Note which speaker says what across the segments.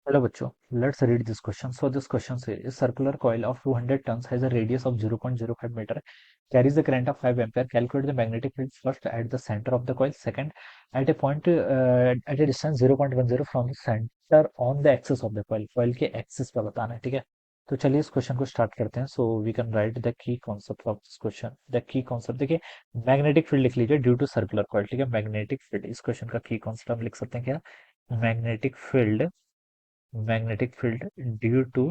Speaker 1: Hello बच्चों, let's read this question. So this question says a circular coil of 200 tons has a radius of 0.05 meter, carries a current of 5 ampere. Calculate the magnetic field first at the center of the coil, second at a point at a distance 0.10 from the center on the axis of the coil. Coil के axis पे बताना है, ठीक है। तो चलिए इस question को स्टार्ट करते हैं। So we can write the key concept of this question. The key concept देखिए, मैग्नेटिक फील्ड लिख लीजिए ड्यू टू सर्कुलर कॉइल, ठीक है। मैग्नेटिक फील्ड इस क्वेश्चन का की कॉन्सेप्ट हम लिख सकते हैं क्या? Magnetic field due to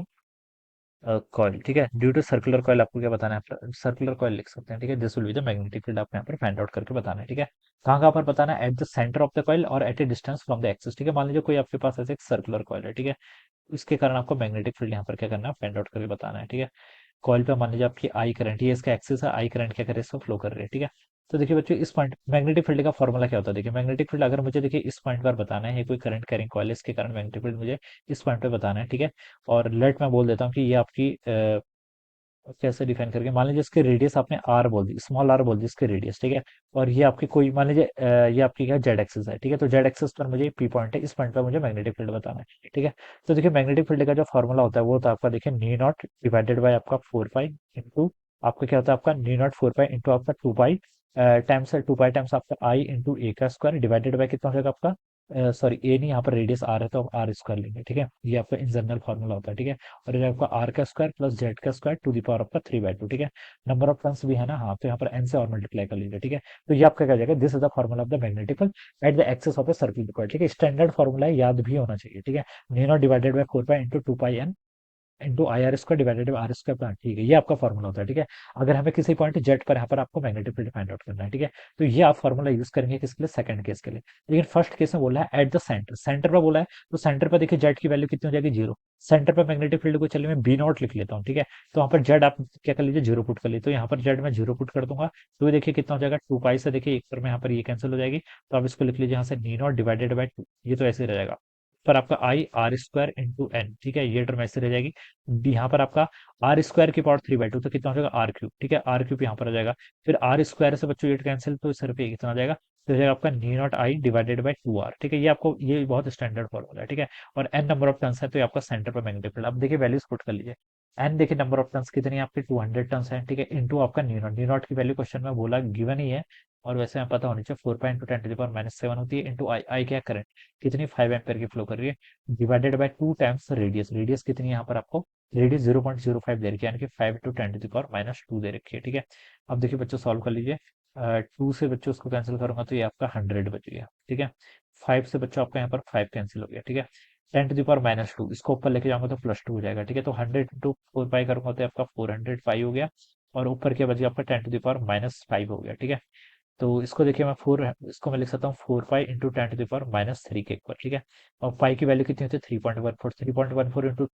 Speaker 1: coil, ठीक है। ड्यू टू सर्कुलर कॉइल आपको क्या बताना है? सर्कुलर कॉइल लिख सकते हैं, ठीक है। This will be the magnetic field, आपको यहाँ पर फाइंड आउट करके बताना है, ठीक है। कहाँ कहाँ पर बताना है? At the centre of the coil और at a distance from the axis, ठीक है। मान लीजिए कोई आपके पास ऐसे एक सर्कुलर कॉइल है, ठीक है। इसके कारण आपको मैग्नेटिक फील्ड यहाँ पर क्या करना है? फाइंड आउट करके बताना है, ठीक है। कॉइल पे मान लीजिए आपकी आई करंट, ये इसका एक्सिस है, आई करंट क्या करे? इसको फ्लो कर रही है, ठीक है। तो देखिए बच्चों, इस पॉइंट मैग्नेटिक फील्ड का फॉर्मूला क्या होता है? देखिए मैग्नेटिक फील्ड अगर मुझे देखिए इस पॉइंट पर बताना है, ये कोई करंट कैरिंग कॉइल है, इसके कारण मैग्नेटिक फील्ड मुझे इस पॉइंट पे बताना है, ठीक है। और लेट मैं बोल देता हूँ कि ये आपकी कैसे डिफाइन करके, मान लीजिए इसके रेडियस आपने आर बोल दी, स्मॉल आर बोल दी इसके रेडियस, ठीक है। और ये आपकी कोई मान लीजिए ये आपकी क्या जेड एक्सिस है, ठीक है। तो जेड एक्सिस पर मुझे पी पॉइंट है, इस पॉइंट पर मुझे मैग्नेटिक फील्ड बताना है, ठीक है। तो देखिए मैग्नेटिक फील्ड का जो फॉर्मूला होता है वो होता है आपका, देखिए नी नॉट डिवाइडेड बाय आपका 4 पाई इंटू आपका क्या होता है? आपका नी नॉट 4 पाई इंटू आपका 2 पाई टाइम्स 2 पाई टाइम्स आपका आई इंटू ए का स्क्वायर डिवाइडेड बाय कितना हो जाएगा आपका? सॉरी, ए नहीं, यहाँ पर रेडियस आर है तो आप आर स्क्वायर लेंगे, ठीक है। ये आपका इन जनरल फॉर्मूला होता है, ठीक है। और ये आपका आर का स्क्वायर प्लस जेड का स्क्वायर टू द पावर आपका 3/2, ठीक है। नंबर ऑफ टर्न्स भी है ना, हाँ, तो यहाँ पर एन से और मल्टीप्लाई कर लीजिए, ठीक है। तो ये आपका क्या जाएगा? This is the formula of the magnetic field at the axis of a circular coil, ठीक है। स्टैंडर्ड फॉर्मूला है, याद भी होना चाहिए, ठीक है। Mu naught divided by 4 pi into 2 pi n into i r square divided by r square plus, ठीक है। ये आपका फॉर्मूला होता है, ठीक है। अगर हमें किसी पॉइंट जेड पर यहाँ पर आपको मैग्नेटिक फील्ड फाइंड आउट करना है, ठीक है। तो ये आप फॉर्मूला यूज करेंगे किसके लिए? सेकंड केस के लिए। लेकिन फर्स्ट केस में बोला है एट द सेंटर, सेंटर पर बोला है, तो सेंटर पर देखिए जेड की वैल्यू कितनी हो जाएगी? 0। सेंटर पर मैग्नेटिक फील्ड को चलिए मैं बी नॉट लिख लेता हूँ, ठीक है। तो वहाँ पर जेड आप क्या कर लीजिए? 0 पुट कर लीजिए। तो यहाँ पर जेड में 0 पुट कर दूंगा, तो ये देखिए कितना हो जाएगा? 2 पाई से देखिए एक पर में यहाँ पर ये कैंसिल हो जाएगी, तो आप इसको लिख लीजिए यहाँ से नी नॉट डिवाइडेड बाई 2, ये तो ऐसे ही रह जाएगा। पर आपका i r square into n, ठीक है, ये टर्म ऐसे रह जाएगी। यहाँ पर आपका आर स्क्वायर की पावर 3/2, तो कितना हो जाएगा? आर क्यूब, ठीक है। आर क्यूब यहाँ पर आ जाएगा। फिर आर स्क्वायर से बच्चों ये कैंसिल, तो सिर्फ ये कितना आ जाएगा? तो हो जाएगा आपका mu naught i divided by 2 r, ठीक है। ये आपको ये बहुत स्टैंडर्ड फॉर्मूला है, ठीक है। और एन नंबर ऑफ टर्न्स है, तो ये आपका सेंटर पर मैग्नेटिक फील्ड। अब देखिए वैल्यूज पुट कर लीजिए। एन देखिए नंबर ऑफ टर्न्स कितनी है आपकी? 200 टर्न्स है, ठीक है। इंटू आपका न्यू नॉट की वैल्यू क्वेश्चन में बोला गिवन ही है, और वैसे हमें पता होनी चाहिए 4 पाई इंटू 10⁻⁷ होती है, इंटू आई आई क्या करंट कितनी 5 एम्पेयर की फ्लो कर रही है, divided by 2 times radius, radius कितनी है यहाँ पर आपको? रेडियस 0.05 दे रखी है, यानी कि 5 × 10⁻²⁰ दे रखी है, ठीक है। अब देखिए बच्चों सॉल्व कर लीजिए। 2 से बच्चों उसको कैंसिल करूंगा तो ये आपका 100 बच गया, ठीक है। 5 से बच्चों आपका यहाँ पर 5 कैंसिल हो गया, ठीक है। 10⁻², इसको ऊपर लेके जाऊंगा तो +2 हो जाएगा, ठीक है। तो 100 × 4 पाई करूंगा तो आपका 400 पाई हो गया, और ऊपर क्या बच गया आपका? 10⁻⁻5 हो गया, ठीक है। तो इसको देखिए मैं फोर, इसको मैं लिख सकता हूँ 4 पाई इंटू 10⁻³ के इक्वल, ठीक है। और पाई की वैल्यू कितनी होती है? 3.14, 3.14 इंटू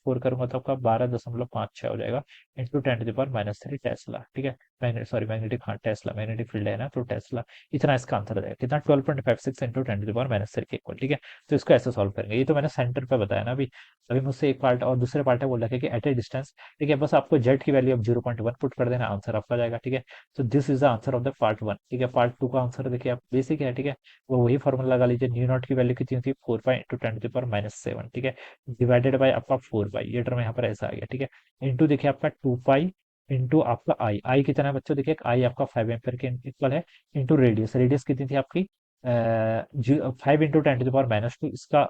Speaker 1: 4 करूंगा तो आपका 12.56 हो जाएगा, इंटू 10⁻³ टेस्ला, ठीक है। मैग्नेटिक, हाँ टेस्ला, मैग्नेटिक फील्ड है ना, तो टेस्ला। इतना इसका आंसर आ जाएगा कितना? 12.56 इंटू 10⁻³ के इक्वल, ठीक है। तो इसको ऐसे सॉल्व करेंगे। ये तो मैंने सेंटर पे बताया ना अभी। अभी मुझसे एक पार्ट और दूसरे पार्ट है, बोल रहा है कि एट ए डिस्टेंस, ठीक है। बस आपको जेड की वैल्यू अब 0.1 पुट कर देना, आंसर आपका जाएगा, ठीक है। तो this is the answer of the part 1, ठीक है। पार्ट 2 का आंसर देखिए आप, बेसिक है, ठीक है। वो वही फॉर्मूला लगा लीजिए, न्यू नॉट की वैल्यू कितनी थी? 4 पाई इंटू 10⁻⁷, ठीक है, डिवाइडेड बाय आपका 4 पाई, ये टर्म यहाँ पर ऐसा आ गया, ठीक है। इंटू देखिए आपका 2 पाई इंटू आपका आई, आई कितना है बच्चों? देखिए आई आपका 5 एम्पेयर के इक्वल है, इंटू रेडियस, रेडियस कितनी थी आपकी? 5 × 10⁻², इसका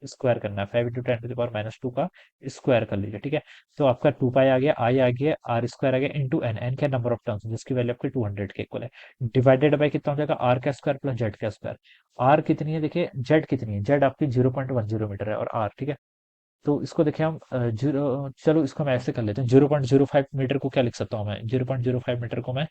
Speaker 1: स्क्वायर करना है, 5 × 10⁻² का स्क्वायर कर लीजिए, ठीक है। तो आपका 2 पाई आ गया, आई आ गया, आर स्क्वायर आ गया, इंटू एन, एन क्या? नंबर ऑफ टर्म्स, जिसकी वैल्यू आपकी 200 के इक्वल है, डिवाइडेड बाय कितना हो जाएगा? आर का स्क्वायर प्लस जेड का स्क्वायर। आर कितनी है देखिए, जेड कितनी है? जेड आपकी 0.10 मीटर है, और आर, ठीक है। तो इसको देखिए हम जीरो, चलो इसको मैं ऐसे कर लेते हैं, 0.05 मीटर को क्या लिख सकता हूँ मैं? 0.05 मीटर को मैं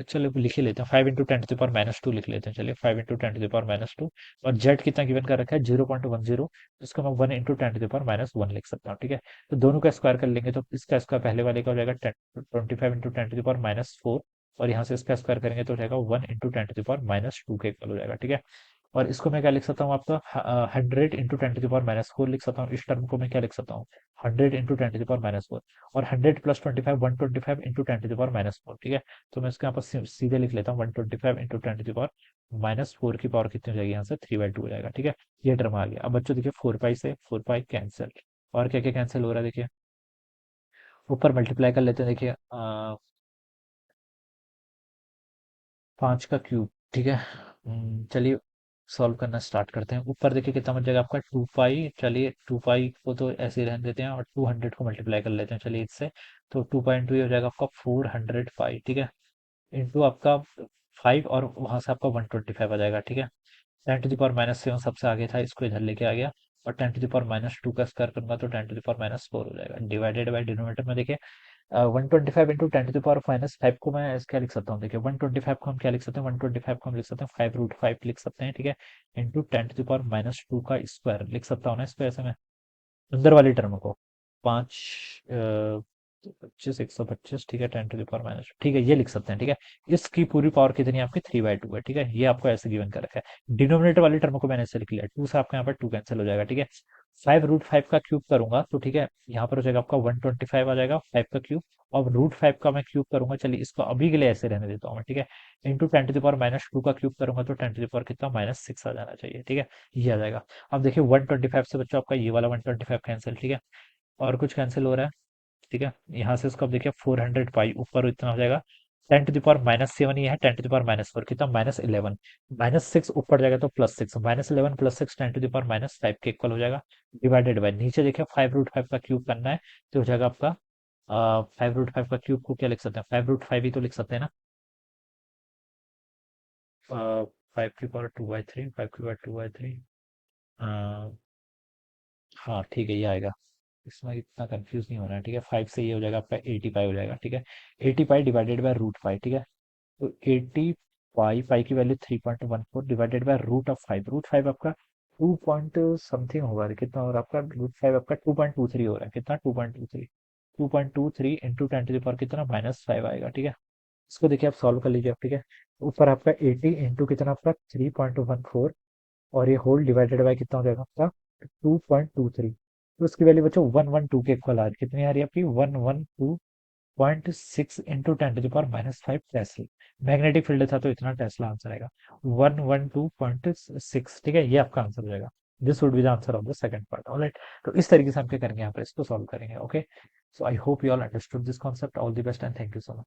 Speaker 1: चलो लिख ही लेते हैं, 5 × 10⁻² लिख लेते हैं, चलिए 5 × 10⁻²। और जेड कितना गिवन कर रखा है? 0.10, इसको मैं 1 × 10⁻1 लिख सकता हूँ, ठीक है। तो दोनों का स्क्वायर कर लेंगे, तो इसका स्क्वायर पहले वाले का हो जाएगा 25 × 10⁻⁴, और यहाँ से इसका स्क्वायर करेंगे तो हो जाएगा 1 × 10⁻² के इक्वल हो जाएगा, ठीक है। और इसको मैं क्या लिख सकता हूँ आपका? 100 × 10⁻⁴ लिख सकता हूँ। इस टर्म को मैं क्या लिख सकता हूँ? 100 × 10⁻⁴, और 100 + 25 125 × 10⁻⁴, ठीक है। तो मैं इसके यहाँ पर सीधे लिख लेता हूँ 125 × 10⁻⁴ -4 की पावर कितनी हो जाएगी यहाँ से, 3/2 हो जाएगा, ठीक है। ये टर्म आ गया। अब बच्चों देखिए 4 पाई से 4 पाई कैंसिल, और क्या क्या कैंसिल हो रहा है देखिए, ऊपर मल्टीप्लाई कर लेते हैं देखिए, 5 का क्यूब, ठीक है। चलिए सॉल्व करना स्टार्ट करते हैं। ऊपर देखिए कितना बच जाएगा आपका 2 पाई, चलिए 2 पाई को तो ऐसे ही रहने देते हैं और 200 को मल्टीप्लाई कर लेते हैं, चलिए इससे। तो 2 पाई इंटू ये हो जाएगा आपका 400 पाई, ठीक है, इंटू आपका 5, और वहां से आपका 125 आ जाएगा, ठीक है। 10⁻⁻7 सबसे आगे था, इसको इधर लेके आ गया, और 10⁻²2 का स्क्वायर करूंगा तो 10⁻⁴ हो जाएगा, डिवाइडेड बाय डिनोमिनेटर में देखिए 125 इंटू 10⁻⁵ को मैं क्या लिख सकता हूँ देखिए, 125 को हम क्या लिख सकते हैं, 125 को हम लिख सकते हैं 5√5 लिख सकते हैं, ठीक है। इंटू 10⁻⁻2 का स्क्वायर लिख सकता हूँ ना इसको ऐसे में, अंदर वाली टर्म को, 5 25 125, ठीक है, 10⁻⁻, ठीक है, ये लिख सकते हैं, ठीक है। इसकी पूरी पावर कितनी है आपकी, 3/2 है, ठीक है। ये आपको ऐसे गिवन कर रखा है। डिनोमिनेटर वाली टर्म को मैंने ऐसे लिख लिया, 2 से आपका यहाँ पर 2 कैंसिल हो जाएगा, ठीक है। 5√5 का क्यूब करूंगा तो ठीक है, यहाँ पर हो जाएगा आपका 125 आ जाएगा, 5 का क्यूब। और √5 का मैं क्यूब करूंगा, चलिए इसको अभी के लिए ऐसे रहने देता हूँ मैं, ठीक है। इंटू 10⁻⁻2 का क्यूब करूंगा तो 10 कितना, -6 आ जाना चाहिए, ठीक है। ये आ जाएगा। अब देखिए 125 से बच्चों आपका ये वाला 125 कैंसिल, ठीक है। और कुछ कैंसिल हो रहा है, ठीक है। यहाँ से इसको अब देखिए 400 पाई ऊपर इतना हो जाएगा, 10⁻⁻7 ये है, 10⁻⁴ कितना, -11, -6 ऊपर जाएगा तो +6, -11 +6 10⁻⁵ के इक्वल हो जाएगा, डिवाइडेड बाय नीचे देखिए 5√5 का क्यूब करना है, तो हो जाएगा आपका 5√5 का क्यूब को क्या लिख सकते हैं, 5√5 ही तो लिख सकते हैं ना, 5 की पावर 2/3, 5 की पावर 2/3, हाँ ठीक है, ये आएगा। इसमें इतना कंफ्यूज नहीं होना है, ठीक है। 5 से ये हो जाएगा आपका 80 पाई हो जाएगा, ठीक है। 80 पाई डिवाइडेड बाय √5, ठीक है। तो 80 पाई, पाई की वैल्यू 3.14 डिवाइडेड बाय √5, √5 आपका 2 पॉइंट समथिंग होगा, कितना होगा आपका, √5 आपका 2.23 हो रहा है, कितना, 2.23 इंटू 10 कितना, -5 आएगा, ठीक है। इसको देखिए आप सॉल्व कर लीजिए आप, ठीक है। ऊपर आपका 80 इंटू कितना आपका 3.14, और ये होल डिवाइडेड बाय कितना हो जाएगा आपका 2.23, तो उसकी वैल्यू बच्चों 112 के इक्वल आ रही है, कितनी आ रही है आपकी, 112.6 इंटू 10⁻⁵ टेस्ला। मैग्नेटिक फील्ड था तो इतना टेस्ला आंसर आएगा, 112.6, ठीक है। ये आपका आंसर हो जाएगा। This would be the answer of the second part, alright. तो इस तरीके से हम क्या करेंगे यहाँ पर इसको सॉल्व करेंगे, okay. So I hope you all understood this concept, all the best and thank you so much.